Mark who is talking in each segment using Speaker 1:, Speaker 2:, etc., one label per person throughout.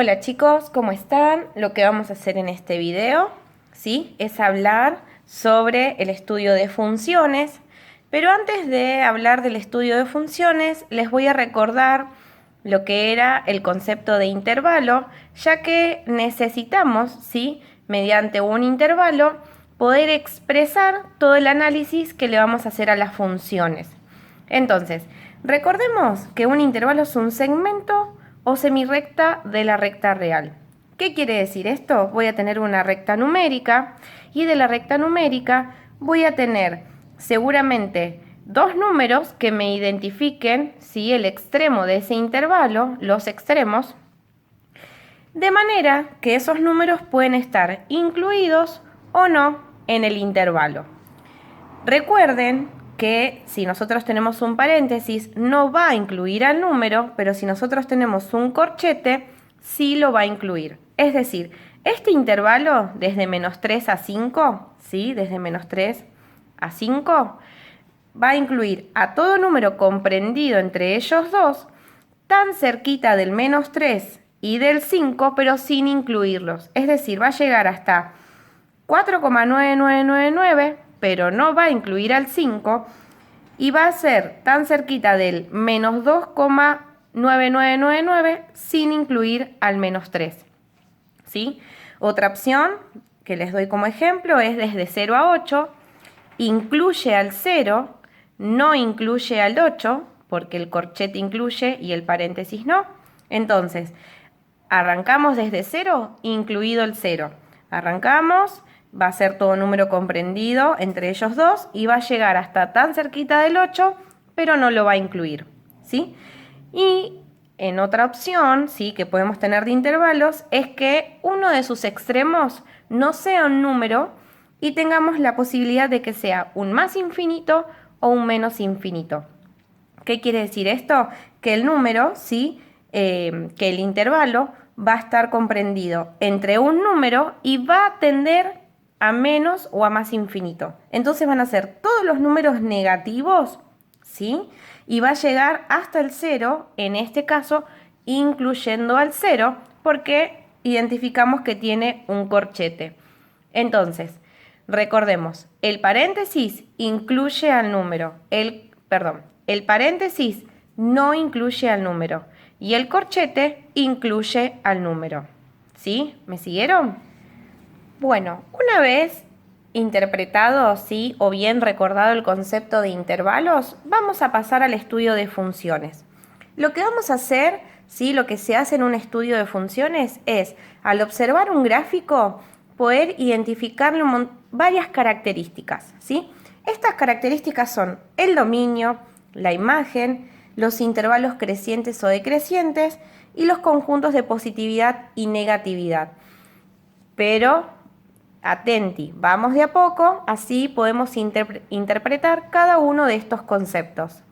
Speaker 1: Hola chicos, ¿cómo están? Lo que vamos a hacer en este video, ¿sí? Es hablar sobre el estudio de funciones, pero antes de hablar del estudio de funciones, les voy a recordar lo que era el concepto de intervalo, ya que necesitamos, ¿sí? Mediante un intervalo, poder expresar todo el análisis que le vamos a hacer a las funciones. Entonces, recordemos que un intervalo es un segmento o semirrecta de la recta real. ¿Qué quiere decir esto? Voy a tener una recta numérica y de la recta numérica voy a tener seguramente dos números que me identifiquen si el extremo de ese intervalo, los extremos, de manera que esos números pueden estar incluidos o no en el intervalo. Recuerden que si nosotros tenemos un paréntesis no va a incluir al número, pero si nosotros tenemos un corchete sí lo va a incluir. Es decir, este intervalo desde -3 a 5, ¿sí? Desde -3 a 5, va a incluir a todo número comprendido entre ellos dos, tan cerquita del -3 y del 5, pero sin incluirlos. Es decir, va a llegar hasta 4,9999, pero no va a incluir al 5, y va a ser tan cerquita del -2,9999 sin incluir al -3. ¿Sí? Otra opción que les doy como ejemplo es desde 0 a 8, incluye al 0, no incluye al 8, porque el corchete incluye y el paréntesis no. Entonces, arrancamos desde 0, incluido el 0. Arrancamos, va a ser todo número comprendido entre ellos dos y va a llegar hasta tan cerquita del 8, pero no lo va a incluir, ¿sí? Y en otra opción, ¿sí?, que podemos tener de intervalos, es que uno de sus extremos no sea un número y tengamos la posibilidad de que sea un más infinito o un menos infinito. ¿Qué quiere decir esto? Que el número, ¿sí?, que el intervalo va a estar comprendido entre un número y va a tender a menos o a más infinito. Entonces van a ser todos los números negativos, ¿sí? Y va a llegar hasta el 0, en este caso, incluyendo al 0, porque identificamos que tiene un corchete. Entonces, recordemos, el paréntesis incluye al número, el paréntesis no incluye al número y el corchete incluye al número. ¿Sí? ¿Me siguieron? Bueno, una vez interpretado, ¿sí?, o bien recordado el concepto de intervalos, vamos a pasar al estudio de funciones. Lo que vamos a hacer, ¿sí?, lo que se hace en un estudio de funciones es, al observar un gráfico, poder identificar varias características, ¿sí? Estas características son el dominio, la imagen, los intervalos crecientes o decrecientes y los conjuntos de positividad y negatividad. Pero, atenti, vamos de a poco, así podemos interpretar cada uno de estos conceptos.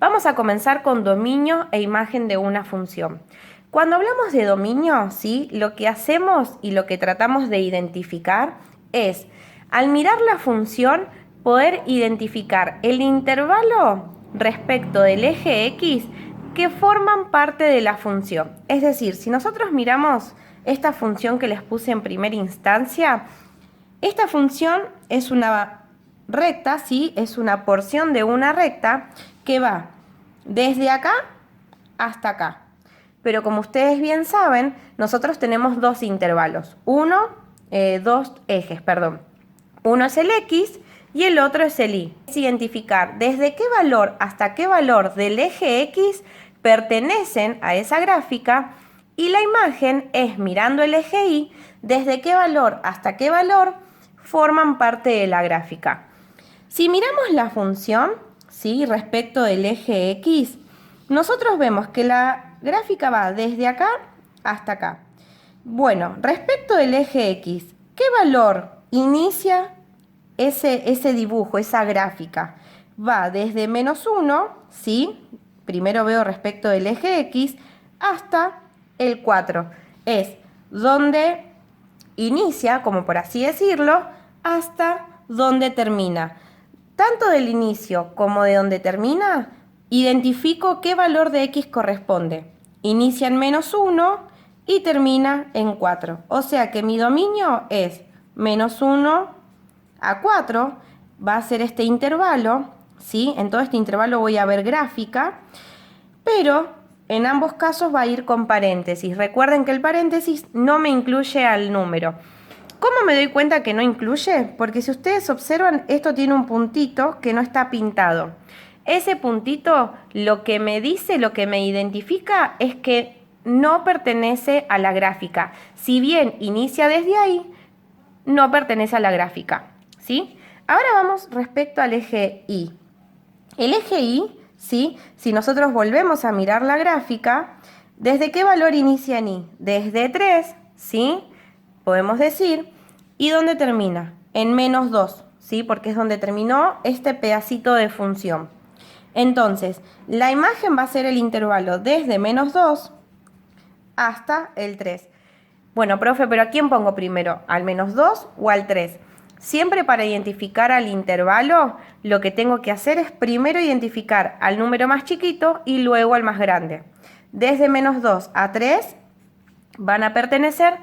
Speaker 1: Vamos a comenzar con dominio e imagen de una función. Cuando hablamos de dominio, ¿sí?, lo que hacemos y lo que tratamos de identificar es, al mirar la función, poder identificar el intervalo respecto del eje X que forman parte de la función. Es decir, si nosotros miramos esta función que les puse en primera instancia, esta función es una recta, ¿sí?, es una porción de una recta que va desde acá hasta acá. Pero como ustedes bien saben, nosotros tenemos dos intervalos, dos ejes. Uno es el X y el otro es el Y. Es identificar desde qué valor hasta qué valor del eje X pertenecen a esa gráfica, y la imagen es, mirando el eje Y, desde qué valor hasta qué valor forman parte de la gráfica. Si miramos la función, ¿sí?, respecto del eje X, nosotros vemos que la gráfica va desde acá hasta acá. Bueno, respecto del eje X, ¿qué valor inicia ese dibujo, esa gráfica? Va desde -1, ¿sí?, primero veo respecto del eje X, hasta el 4. Es donde inicia, como por así decirlo, hasta donde termina. Tanto del inicio como de donde termina, identifico qué valor de X corresponde. Inicia en -1 y termina en 4. O sea que mi dominio es menos 1 a 4, va a ser este intervalo, ¿sí? En todo este intervalo voy a ver gráfica, pero en ambos casos va a ir con paréntesis. Recuerden que el paréntesis no me incluye al número. ¿Cómo me doy cuenta que no incluye? Porque si ustedes observan, esto tiene un puntito que no está pintado. Ese puntito lo que me dice, lo que me identifica es que no pertenece a la gráfica. Si bien inicia desde ahí, no pertenece a la gráfica, ¿sí? Ahora vamos respecto al eje Y. El eje Y, ¿sí? Si nosotros volvemos a mirar la gráfica, ¿desde qué valor inicia en Y? Desde 3, ¿sí? Podemos decir, ¿y dónde termina? En menos 2, ¿sí? Porque es donde terminó este pedacito de función. Entonces, la imagen va a ser el intervalo desde menos 2 hasta el 3. Bueno, profe, pero ¿a quién pongo primero? ¿Al menos 2 o al 3? Siempre para identificar al intervalo, lo que tengo que hacer es primero identificar al número más chiquito y luego al más grande. Desde menos 2 a 3 van a pertenecer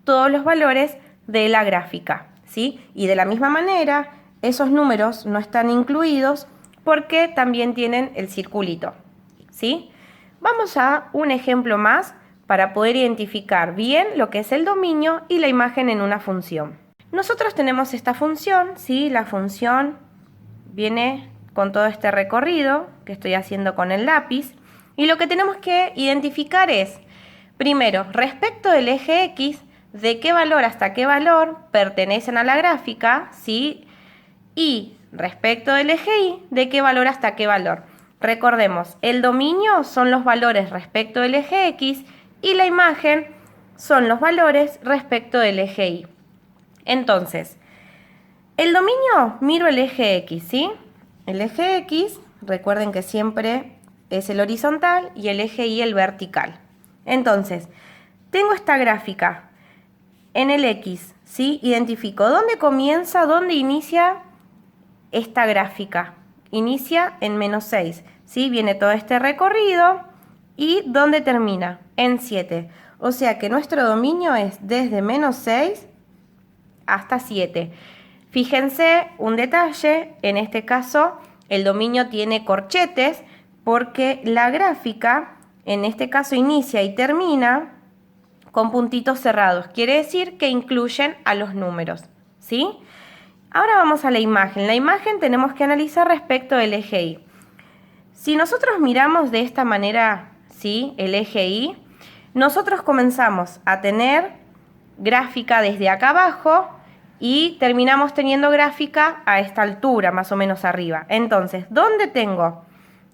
Speaker 1: todos los valores de la gráfica, ¿sí? Y de la misma manera, esos números no están incluidos porque también tienen el circulito, ¿sí? Vamos a un ejemplo más para poder identificar bien lo que es el dominio y la imagen en una función. Nosotros tenemos esta función, ¿sí? La función viene con todo este recorrido que estoy haciendo con el lápiz, y lo que tenemos que identificar es, primero, respecto del eje X, de qué valor hasta qué valor pertenecen a la gráfica, ¿sí? Y respecto del eje Y, de qué valor hasta qué valor. Recordemos, el dominio son los valores respecto del eje X y la imagen son los valores respecto del eje Y. Entonces, el dominio, miro el eje X, ¿sí? El eje X, recuerden que siempre es el horizontal y el eje Y el vertical. Entonces, tengo esta gráfica. En el X, ¿sí? Identifico dónde comienza, dónde inicia esta gráfica. Inicia en menos 6, ¿sí? Viene todo este recorrido y dónde termina, en 7. O sea que nuestro dominio es desde menos 6 hasta 7. Fíjense un detalle, en este caso el dominio tiene corchetes porque la gráfica en este caso inicia y termina con puntitos cerrados. Quiere decir que incluyen a los números, ¿sí? Ahora vamos a la imagen. La imagen tenemos que analizar respecto del eje Y. Si nosotros miramos de esta manera, ¿sí? El eje Y, nosotros comenzamos a tener gráfica desde acá abajo y terminamos teniendo gráfica a esta altura, más o menos arriba. Entonces, ¿dónde tengo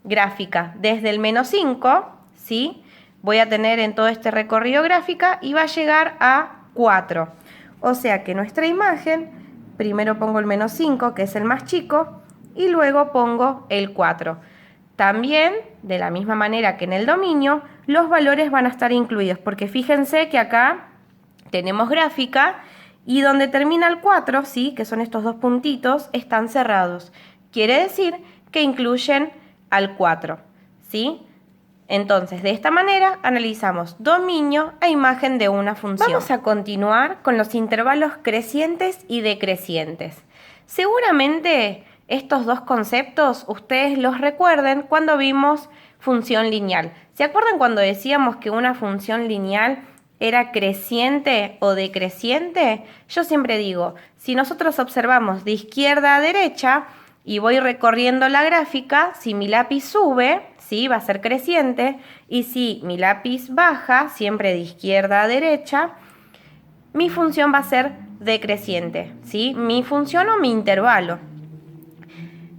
Speaker 1: gráfica? Desde el menos 5, ¿sí? Voy a tener en todo este recorrido gráfica y va a llegar a 4. O sea que nuestra imagen, primero pongo el menos 5, que es el más chico, y luego pongo el 4. También, de la misma manera que en el dominio, los valores van a estar incluidos, porque fíjense que acá tenemos gráfica y donde termina el 4, ¿sí? Que son estos dos puntitos, están cerrados. Quiere decir que incluyen al 4, ¿sí? Entonces, de esta manera analizamos dominio e imagen de una función. Vamos a continuar con los intervalos crecientes y decrecientes. Seguramente estos dos conceptos ustedes los recuerden cuando vimos función lineal. ¿Se acuerdan cuando decíamos que una función lineal era creciente o decreciente? Yo siempre digo, si nosotros observamos de izquierda a derecha y voy recorriendo la gráfica, si mi lápiz sube, ¿sí? Va a ser creciente, y si mi lápiz baja, siempre de izquierda a derecha, mi función va a ser decreciente, ¿sí? Mi función o mi intervalo.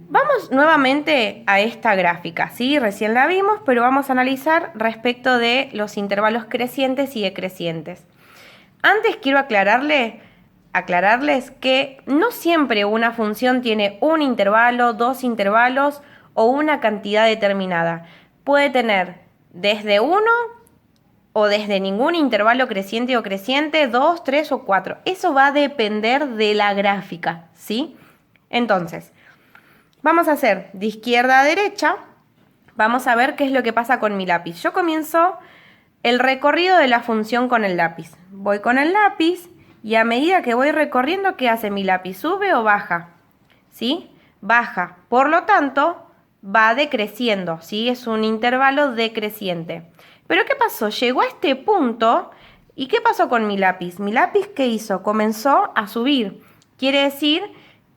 Speaker 1: Vamos nuevamente a esta gráfica, ¿sí? Recién la vimos, pero vamos a analizar respecto de los intervalos crecientes y decrecientes. Antes quiero aclararles que no siempre una función tiene un intervalo, dos intervalos o una cantidad determinada. Puede tener desde 1 o desde ningún intervalo creciente o creciente, 2, 3 o 4. Eso va a depender de la gráfica, ¿sí? Entonces, vamos a hacer de izquierda a derecha. Vamos a ver qué es lo que pasa con mi lápiz. Yo comienzo el recorrido de la función con el lápiz. Voy con el lápiz y a medida que voy recorriendo, ¿qué hace mi lápiz? ¿Sube o baja? ¿Sí? Baja. Por lo tanto, va decreciendo, ¿sí? Es un intervalo decreciente. Pero ¿qué pasó? Llegó a este punto y ¿qué pasó con mi lápiz? Mi lápiz, ¿qué hizo? Comenzó a subir. Quiere decir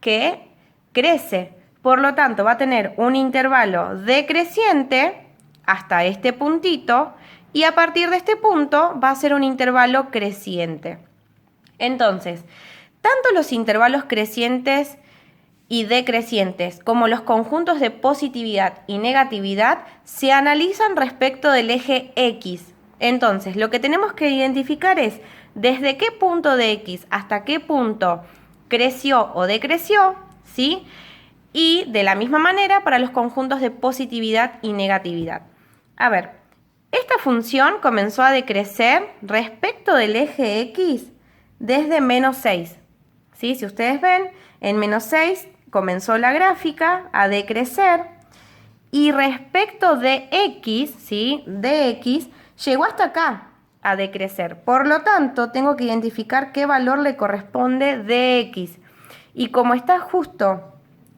Speaker 1: que crece. Por lo tanto, va a tener un intervalo decreciente hasta este puntito y a partir de este punto va a ser un intervalo creciente. Entonces, tanto los intervalos crecientes y decrecientes como los conjuntos de positividad y negatividad se analizan respecto del eje X. Entonces, lo que tenemos que identificar es desde qué punto de X hasta qué punto creció o decreció, ¿sí? Y de la misma manera para los conjuntos de positividad y negatividad. A ver, esta función comenzó a decrecer respecto del eje X desde menos 6. ¿Sí? Si ustedes ven, en menos 6 comenzó la gráfica a decrecer y respecto de X, ¿sí? De X, llegó hasta acá a decrecer. Por lo tanto, tengo que identificar qué valor le corresponde de X. Y como está justo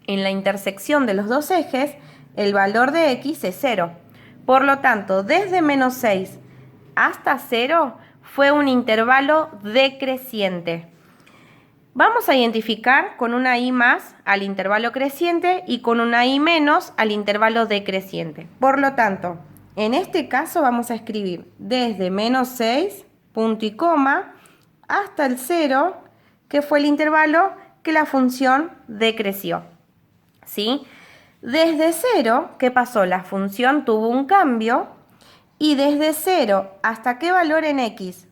Speaker 1: en la intersección de los dos ejes, el valor de X es 0. Por lo tanto, desde menos 6 hasta 0 fue un intervalo decreciente. Vamos a identificar con una I más al intervalo creciente y con una I menos al intervalo decreciente. Por lo tanto, en este caso vamos a escribir desde menos 6, punto y coma, hasta el 0, que fue el intervalo que la función decreció. ¿Sí? Desde 0, ¿qué pasó? La función tuvo un cambio y desde 0 hasta qué valor en X,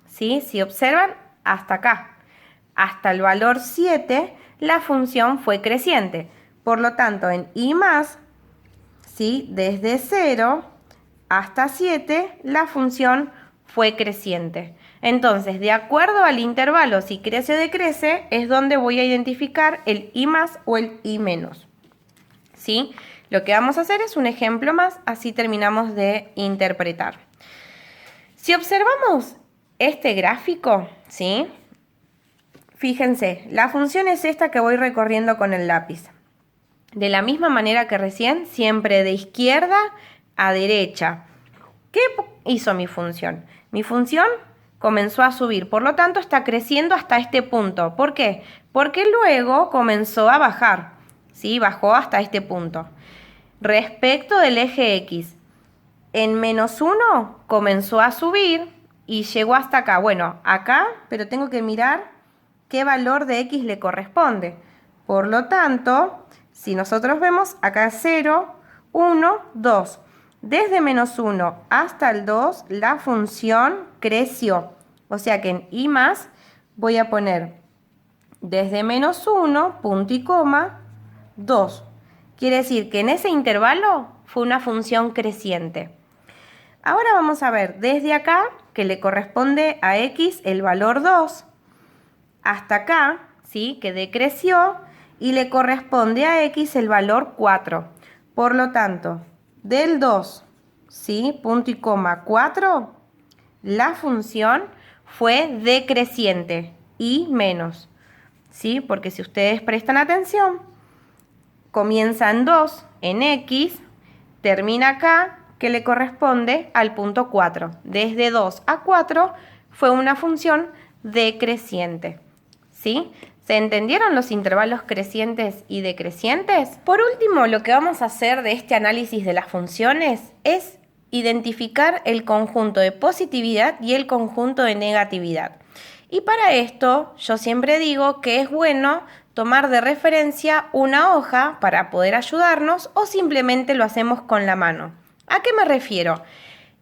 Speaker 1: ¿sí? Si observan, hasta acá, hasta el valor 7, la función fue creciente. Por lo tanto, en I más, ¿sí? Desde 0 hasta 7, la función fue creciente. Entonces, de acuerdo al intervalo, si crece o decrece, es donde voy a identificar el I más o el I menos. ¿Sí? Lo que vamos a hacer es un ejemplo más, así terminamos de interpretar. Si observamos este gráfico, ¿sí? Fíjense, la función es esta que voy recorriendo con el lápiz. De la misma manera que recién, siempre de izquierda a derecha. ¿Qué hizo mi función? Mi función comenzó a subir, por lo tanto está creciendo hasta este punto. ¿Por qué? Porque luego comenzó a bajar, ¿sí? Bajó hasta este punto. Respecto del eje X, en menos 1 comenzó a subir y llegó hasta acá. Bueno, acá, pero tengo que mirar qué valor de X le corresponde. Por lo tanto, si nosotros vemos acá 0, 1, 2. Desde menos 1 hasta el 2, la función creció. O sea que en I más voy a poner desde menos 1, punto y coma, 2. Quiere decir que en ese intervalo fue una función creciente. Ahora vamos a ver desde acá, que le corresponde a X el valor 2, hasta acá, ¿sí? Que decreció y le corresponde a X el valor 4. Por lo tanto, del 2, ¿sí? Punto y coma 4, la función fue decreciente y menos, ¿sí? Porque si ustedes prestan atención, comienza en 2 en X, termina acá, que le corresponde al punto 4. Desde 2 a 4 fue una función decreciente, ¿sí? ¿Se entendieron los intervalos crecientes y decrecientes? Por último, lo que vamos a hacer de este análisis de las funciones es identificar el conjunto de positividad y el conjunto de negatividad. Y para esto, yo siempre digo que es bueno tomar de referencia una hoja para poder ayudarnos o simplemente lo hacemos con la mano. ¿A qué me refiero?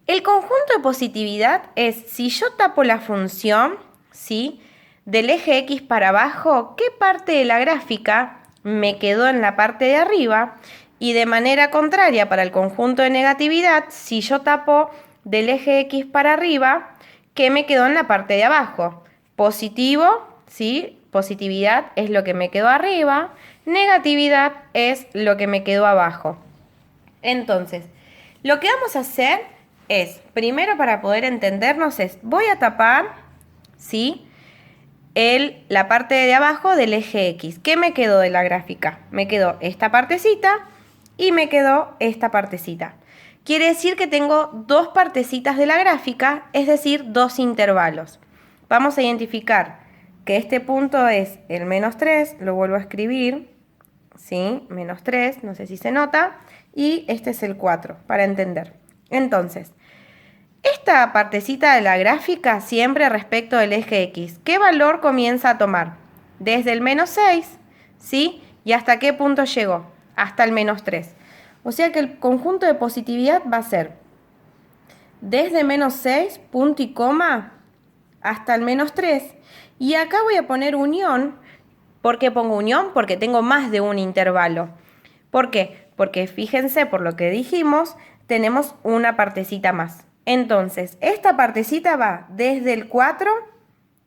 Speaker 1: El conjunto de positividad es si yo tapo la función, ¿sí? Del eje X para abajo, ¿qué parte de la gráfica me quedó en la parte de arriba? Y de manera contraria para el conjunto de negatividad, si yo tapo del eje X para arriba, ¿qué me quedó en la parte de abajo? Positivo, ¿sí? Positividad es lo que me quedó arriba, negatividad es lo que me quedó abajo. Entonces, lo que vamos a hacer es, primero para poder entendernos es, voy a tapar, ¿sí?, la parte de abajo del eje X. ¿Qué me quedó de la gráfica? Me quedó esta partecita y me quedó esta partecita. Quiere decir que tengo dos partecitas de la gráfica, es decir, dos intervalos. Vamos a identificar que este punto es el -3, lo vuelvo a escribir, ¿sí? -3, no sé si se nota, y este es el 4, para entender. Entonces, esta partecita de la gráfica siempre respecto del eje X, ¿qué valor comienza a tomar? Desde el -6, ¿sí? ¿Y hasta qué punto llegó? Hasta el -3. O sea que el conjunto de positividad va a ser desde -6, punto y coma, hasta el -3. Y acá voy a poner unión. ¿Por qué pongo unión? Porque tengo más de un intervalo. ¿Por qué? Porque fíjense, por lo que dijimos, tenemos una partecita más. Entonces, esta partecita va desde el 4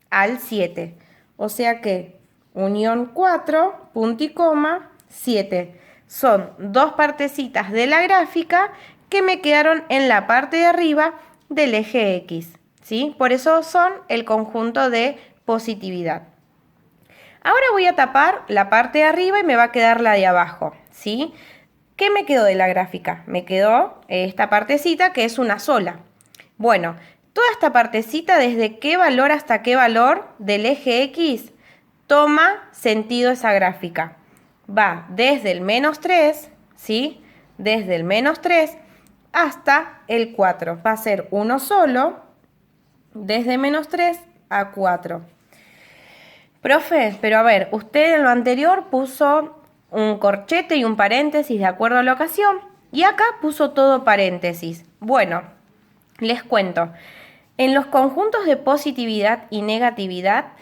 Speaker 1: al 7. O sea que unión 4, punto y coma, 7. Son dos partecitas de la gráfica que me quedaron en la parte de arriba del eje X, ¿sí? Por eso son el conjunto de positividad. Ahora voy a tapar la parte de arriba y me va a quedar la de abajo, ¿sí? ¿Qué me quedó de la gráfica? Me quedó esta partecita que es una sola. Bueno, toda esta partecita, ¿desde qué valor hasta qué valor del eje X toma sentido esa gráfica? Va desde el -3, ¿sí? Desde el -3 hasta el 4. Va a ser uno solo, desde -3 a 4. Profe, pero a ver, usted en lo anterior puso un corchete y un paréntesis de acuerdo a la ocasión, y acá puso todo paréntesis. Bueno, les cuento. En los conjuntos de positividad y negatividad,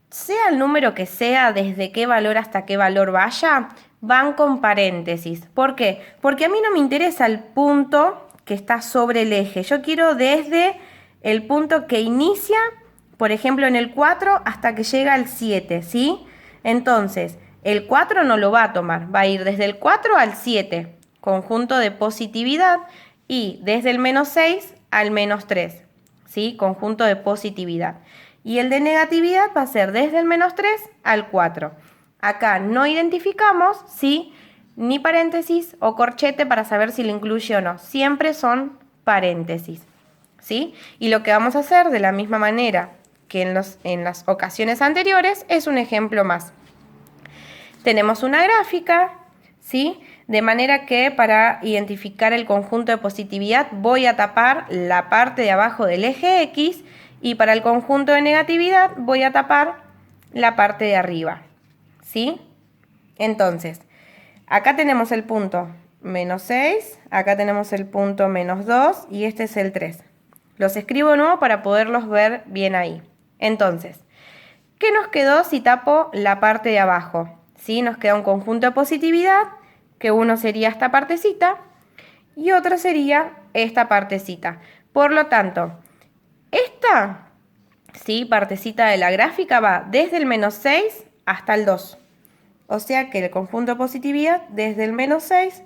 Speaker 1: sea el número que sea, desde qué valor hasta qué valor vaya, van con paréntesis. ¿Por qué? Porque a mí no me interesa el punto que está sobre el eje. Yo quiero desde el punto que inicia, por ejemplo, en el 4 hasta que llega al 7, ¿sí? Entonces, el 4 no lo va a tomar, va a ir desde el 4 al 7, conjunto de positividad, y desde el -6 al -3, ¿sí? Conjunto de positividad. Y el de negatividad va a ser desde el -3 al 4. Acá no identificamos, ¿sí?, ni paréntesis o corchete para saber si lo incluye o no. Siempre son paréntesis, ¿sí? Y lo que vamos a hacer de la misma manera que en las ocasiones anteriores es un ejemplo más. Tenemos una gráfica, ¿sí? De manera que para identificar el conjunto de positividad voy a tapar la parte de abajo del eje X, y para el conjunto de negatividad voy a tapar la parte de arriba, ¿sí? Entonces, acá tenemos el punto -6, acá tenemos el punto -2 y este es el 3. Los escribo de nuevo para poderlos ver bien ahí. Entonces, ¿qué nos quedó si tapo la parte de abajo? ¿Sí? Nos queda un conjunto de positividad, que uno sería esta partecita y otro sería esta partecita. Por lo tanto, esta, ¿sí?, partecita de la gráfica va desde el -6 hasta el 2. O sea que el conjunto de positividad desde el -6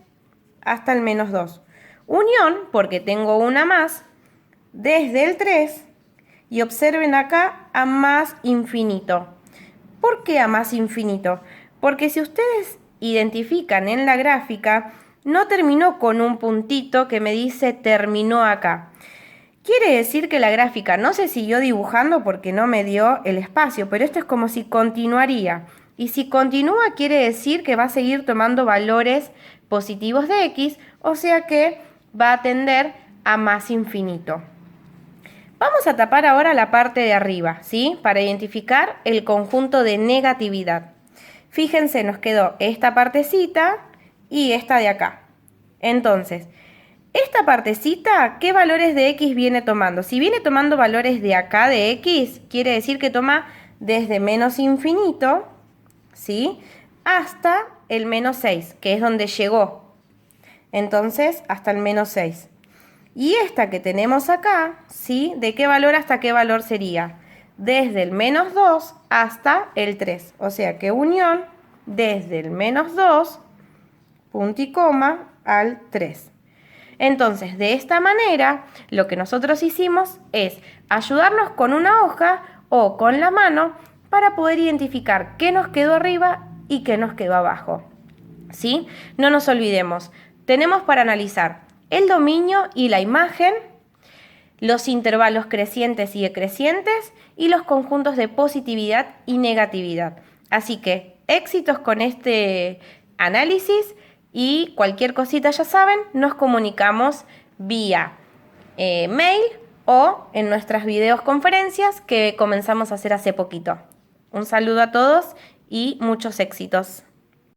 Speaker 1: hasta el -2. Unión, porque tengo una más, desde el 3, y observen acá a más infinito. ¿Por qué a más infinito? Porque si ustedes identifican en la gráfica, no terminó con un puntito que me dice terminó acá. Quiere decir que la gráfica no se siguió dibujando porque no me dio el espacio, pero esto es como si continuaría. Y si continúa quiere decir que va a seguir tomando valores positivos de X, o sea que va a tender a más infinito. Vamos a tapar ahora la parte de arriba, ¿sí? Para identificar el conjunto de negatividad. Fíjense, nos quedó esta partecita y esta de acá. Entonces, esta partecita, ¿qué valores de X viene tomando? Si viene tomando valores de acá de X, quiere decir que toma desde menos infinito, ¿sí?, hasta el -6, que es donde llegó. Entonces, hasta el -6. Y esta que tenemos acá, ¿sí?, ¿de qué valor hasta qué valor sería? Desde el -2 hasta el 3. O sea que unión desde el -2, punto y coma, al 3. Entonces, de esta manera, lo que nosotros hicimos es ayudarnos con una hoja o con la mano para poder identificar qué nos quedó arriba y qué nos quedó abajo. ¿Sí? No nos olvidemos, tenemos para analizar el dominio y la imagen, los intervalos crecientes y decrecientes y los conjuntos de positividad y negatividad. Así que éxitos con este análisis y cualquier cosita ya saben, nos comunicamos vía mail o en nuestras videoconferencias que comenzamos a hacer hace poquito. Un saludo a todos y muchos éxitos.